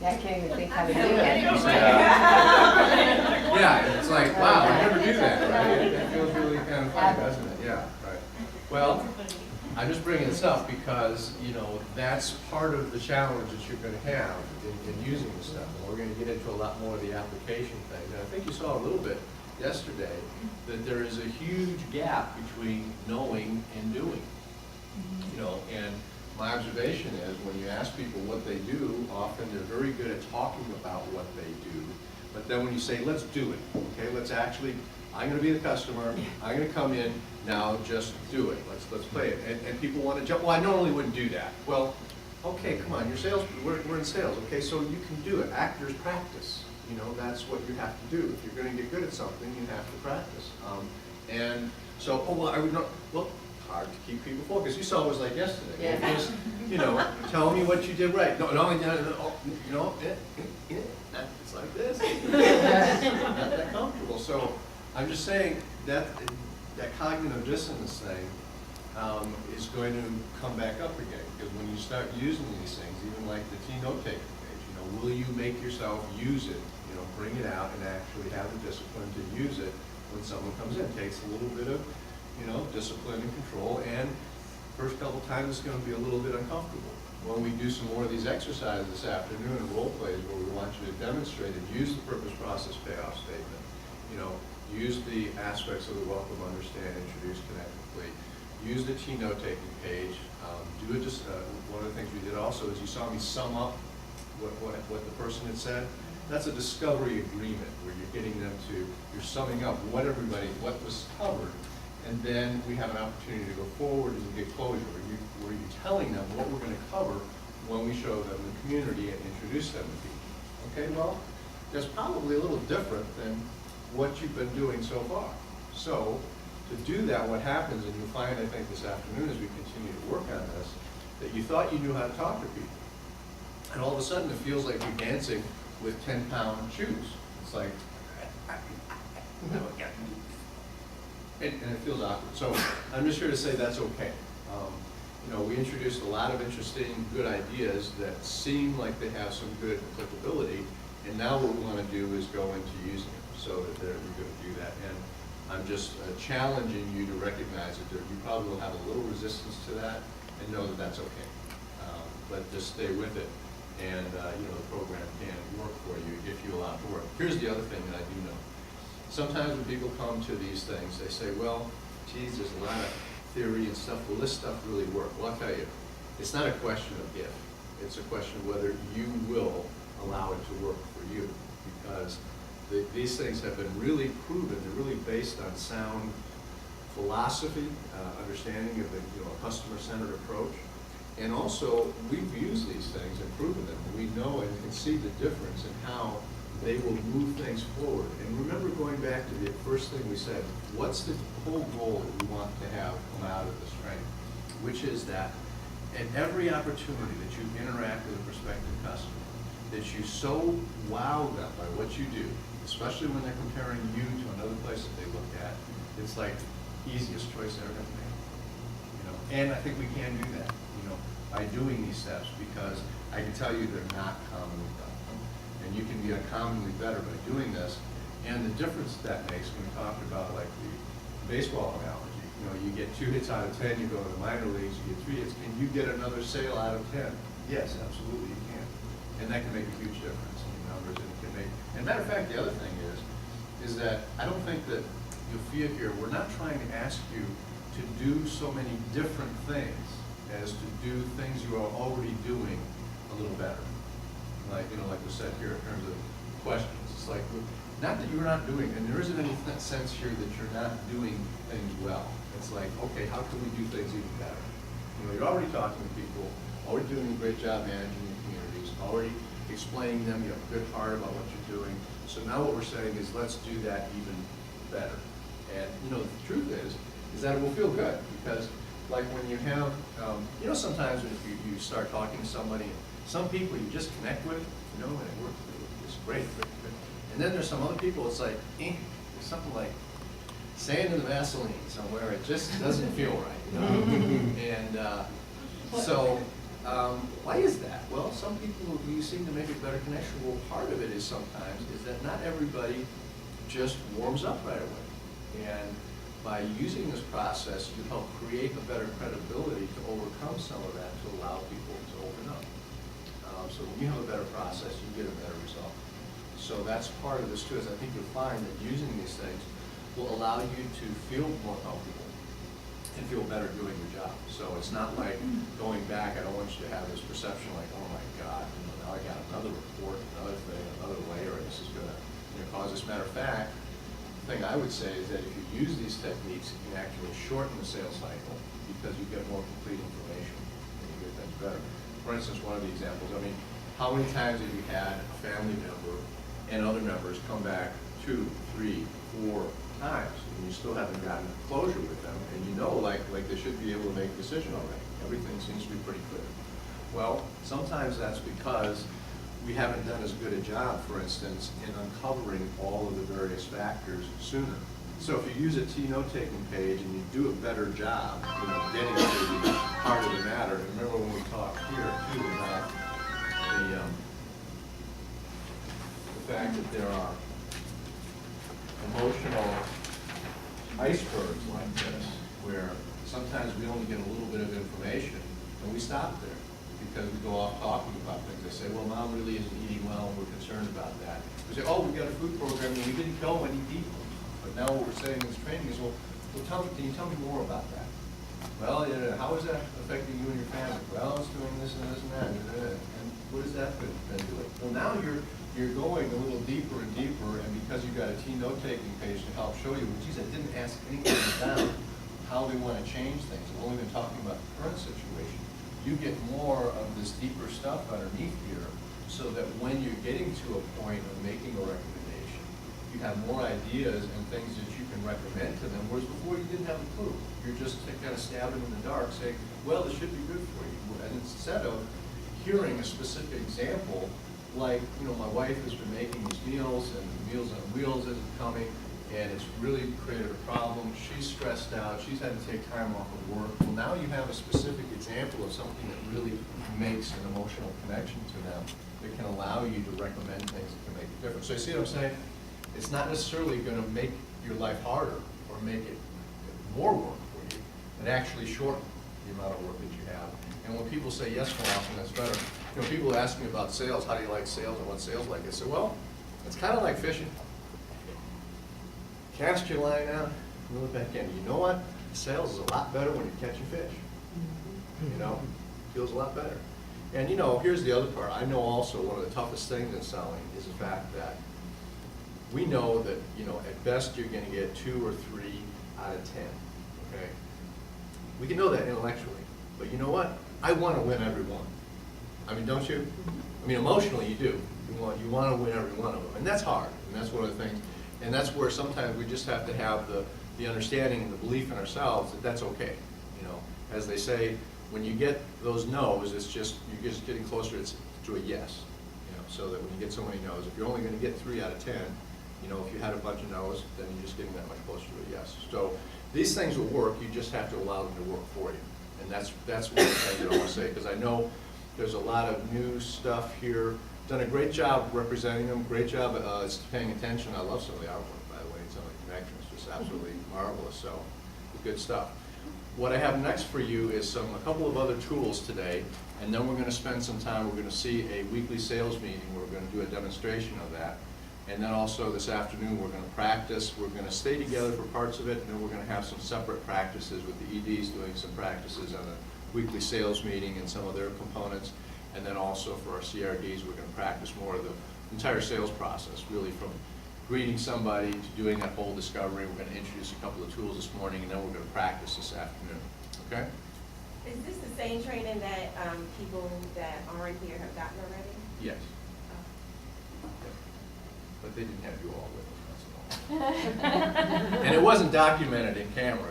Yeah, I can't even think how to do it. Yeah, it's like, wow, I never do that, right? It feels really kind of funny, doesn't it? Yeah, right. Well, I'm just bringing this up because, you know, that's part of the challenge that you're going to have in using this stuff. And we're going to get into a lot more of the application thing. And I think you saw a little bit yesterday that there is a huge gap between knowing and doing. You know, and my observation is when you ask people what they do, often they're very good at talking about what they do. But then when you say, let's do it, okay, let's actually, I'm going to be the customer, I'm going to come in, now just do it, let's play it. And people want to jump, well, I normally wouldn't do that. Well, okay, come on, you're sales, we're in sales, okay, so you can do it. There's practice, you know, that's what you have to do. If you're going to get good at something, you have to practice. And so, oh, well, I would not, well, hard to keep people focused. You saw it was like yesterday. Yeah. It was, you know, tell me what you did right. No, you know, it's like this. Not that comfortable. So I'm just saying that cognitive dissonance thing is going to come back up again, because when you start using these things, even like the note-taking page, you know, will you make yourself use it? You know, bring it out and actually have the discipline to use it when someone comes in. It takes a little bit of, you know, discipline and control, and first couple times it's going to be a little bit uncomfortable. When we do some more of these exercises this afternoon and role plays where we want you to demonstrate and use the purpose, process, payoff statement, you know, use the aspects of the welcome, understand, introduce, connect, complete, use the note-taking page, do it just, one of the things we did also is you saw me sum up what the person had said. That's a discovery agreement where you're getting them to, you're summing up what was covered, and then we have an opportunity to go forward and get closure, where you're telling them what we're going to cover when we show them the community and introduce them to people. Okay, well, that's probably a little different than what you've been doing so far. So, to do that, what happens, and you'll find, I think, this afternoon as we continue to work on this, that you thought you knew how to talk to people. And all of a sudden, it feels like you're dancing with 10-pound shoes. It's like, and it feels awkward. So I'm just here to say that's okay. You know, we introduced a lot of interesting, good ideas that seem like they have some good applicability, and now what we want to do is go into using them so that we're going to do that. And I'm just challenging you to recognize that you probably will have a little resistance to that, and know that that's okay. But just stay with it, and you know, the program can work for you if you allow it to work. Here's the other thing that I do know. Sometimes when people come to these things, they say, well, geez, there's a lot of theory and stuff. Will this stuff really work? Well, I'll tell you, it's not a question of if. It's a question of whether you will allow it to work for you. Because these things have been really proven. They're really based on sound philosophy, understanding of a customer-centered approach. And also, we've used these things and proven them. We know and can see the difference in how they will move things forward. And remember, going back to the first thing we said, what's the whole goal that we want to have come out of this training? Which is that at every opportunity that you interact with a prospective customer, that you so wow them by what you do, especially when they're comparing you to another place that they look at, it's like easiest choice they're going to make. You know, and I think we can do that, you know, by doing these steps, because I can tell you they're not commonly done. And you can be uncommonly better by doing this. And the difference that makes, when we talked about like the baseball analogy, you know, you get 2 hits out of 10, you go to the minor leagues, you get 3 hits. Can you get another sale out of 10? Yes, absolutely you can. And that can make a huge difference in your numbers. And it can make, and matter of fact, the other thing is that I don't think that you'll feel here, we're not trying to ask you to do so many different things as to do things you are already doing a little better. Like, you know, like we said here in terms of questions. It's like, not that you're not doing, and there isn't any sense here that you're not doing things well. It's like, okay, how can we do things even better? You know, you're already talking to people, already doing a great job managing your communities, already explaining them, you have a good heart about what you're doing. So now what we're saying is, let's do that even better. And, you know, the truth is that it will feel good, because like when you have, you know, sometimes if you start talking to somebody, some people you just connect with, you know, and it works, it's great. And then there's some other people, it's like, there's something like sand in the Vaseline somewhere, it just doesn't feel right, you know? And so Why is that? Well, some people, you seem to make a better connection. Well, part of it is sometimes is that not everybody just warms up right away. And by using this process, you help create a better credibility to overcome some of that, to allow people to open up. So when you have a better process, you get a better result. So that's part of this too, is I think you'll find that using these things will allow you to feel more comfortable and feel better doing your job. So it's not like going back, I don't want you to have this perception like, oh my God, now I got another report, another thing, another layer, and this is gonna cause this. Matter of fact, the thing I would say is that if you use these techniques, you can actually shorten the sales cycle because you get more complete information and you get things better. For instance, one of the examples, I mean, how many times have you had a family member and other members come back 2, 3, 4 times and you still haven't gotten closure with them, and you know like they should be able to make a decision already. Everything seems to be pretty clear. Well, sometimes that's because we haven't done as good a job, for instance, in uncovering all of the various factors sooner. So if you use a T-note-taking page and you do a better job, getting to the heart of the matter. And remember when we talked here too about the fact that there are emotional icebergs like this, where sometimes we only get a little bit of information and we stop there because we go off talking about things. They say, well, Mom really isn't eating well and we're concerned about that. We say, oh, we've got a food program and we didn't go any deeper. But now what we're saying in this training is, well can you tell me more about that? Well, how is that affecting you and your family? Well, it's doing this and this and that. And what has that been doing? Well, now you're going a little deeper and deeper, and because you've got a T-note-taking page to help show you, well, geez, I didn't ask anything down how they want to change things. We've only been talking about the current situation. You get more of this deeper stuff underneath here, so that when you're getting to a point of making a recommendation, you have more ideas and things that you can recommend to them, whereas before you didn't have a clue. You're just kind of stabbing in the dark saying, well, this should be good for you. And instead of hearing a specific example, like, my wife has been making these meals and Meals on Wheels isn't coming, and it's really created a problem. She's stressed out. She's had to take time off of work. Well, now you have a specific example of something that really makes an emotional connection to them that can allow you to recommend things that can make a difference. So you see what I'm saying? It's not necessarily going to make your life harder or make it more work for you, but actually shorten the amount of work that you have. And when people say yes more often, that's better. People ask me about sales, how do you like sales and what's sales like? I say, well, it's kind of like fishing. Cast your line out, reel it back in. You know what? Sales is a lot better when you're catching fish. Feels a lot better. And here's the other part. I know also one of the toughest things in selling is the fact that we know that, at best you're going to get 2 or 3 out of 10, okay? We can know that intellectually, but you know what? I want to win every one. I mean, don't you? I mean, emotionally you do. You want to win every one of them, and that's hard, and that's one of the things, and that's where sometimes we just have to have the understanding and the belief in ourselves that that's okay. As they say, when you get those no's, it's just, you're just getting closer to a yes. So that when you get so many no's, if you're only going to get 3 out of 10, if you had a bunch of no's, then you're just getting that much closer to a yes. So these things will work, you just have to allow them to work for you. And that's one thing that I want to say, because I know there's a lot of new stuff here. Done a great job representing them, great job paying attention. I love some of the artwork, by the way, some of the connections, just absolutely marvelous, so good stuff. What I have next for you is a couple of other tools today, and then we're going to spend some time, we're going to see a weekly sales meeting, we're going to do a demonstration of that. And then also this afternoon we're going to practice, we're going to stay together for parts of it, and then we're going to have some separate practices with the EDs doing some practices on a weekly sales meeting and some of their components. And then also for our CRDs, we're going to practice more of the entire sales process, really from greeting somebody to doing that whole discovery. We're going to introduce a couple of tools this morning, and then we're going to practice this afternoon. Okay? Is this the same training that people that aren't here have gotten already? Yes. But they didn't have you all with them, that's all. And it wasn't documented in camera.